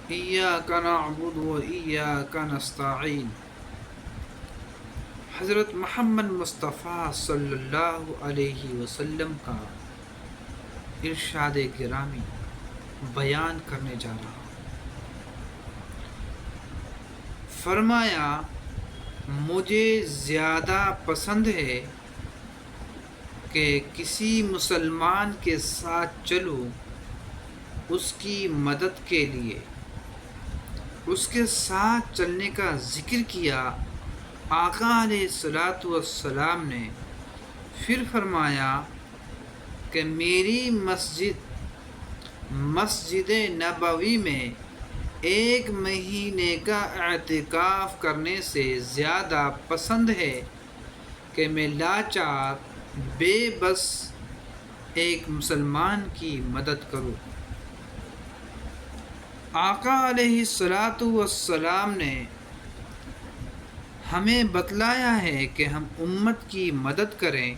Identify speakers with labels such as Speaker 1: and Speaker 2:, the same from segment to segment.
Speaker 1: ایاک نعبد و ایاک نستعین۔ حضرت محمد مصطفیٰ صلی اللہ علیہ وسلم کا ارشاد گرامی بیان کرنے جا رہا ہوں۔ فرمایا، مجھے زیادہ پسند ہے کہ کسی مسلمان کے ساتھ چلوں اس کی مدد کے لیے۔ اس کے ساتھ چلنے کا ذکر کیا آقا علیہ الصلاۃ والسلام نے۔ پھر فرمایا کہ میری مسجد نبوی میں 1 مہینے کا اعتکاف کرنے سے زیادہ پسند ہے کہ میں لاچار بے بس ایک مسلمان کی مدد کروں۔ آقا علیہ الصلاۃ والسلام نے ہمیں بتلایا ہے کہ ہم امت کی مدد کریں،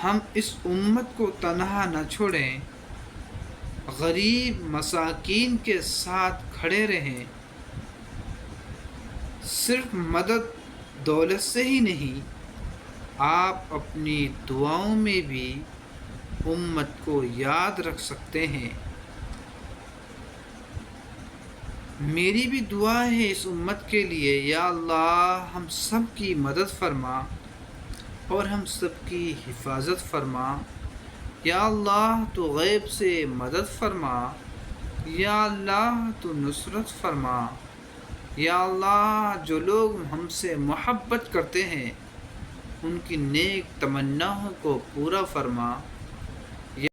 Speaker 1: ہم اس امت کو تنہا نہ چھوڑیں، غریب مساکین کے ساتھ کھڑے رہیں۔ صرف مدد دولت سے ہی نہیں، آپ اپنی دعاؤں میں بھی امت کو یاد رکھ سکتے ہیں۔ میری بھی دعا ہے اس امت کے لیے، یا اللہ ہم سب کی مدد فرما اور ہم سب کی حفاظت فرما۔ یا اللہ تو غیب سے مدد فرما، یا اللہ تو نصرت فرما۔ یا اللہ جو لوگ ہم سے محبت کرتے ہیں ان کی نیک تمناؤں کو پورا فرما۔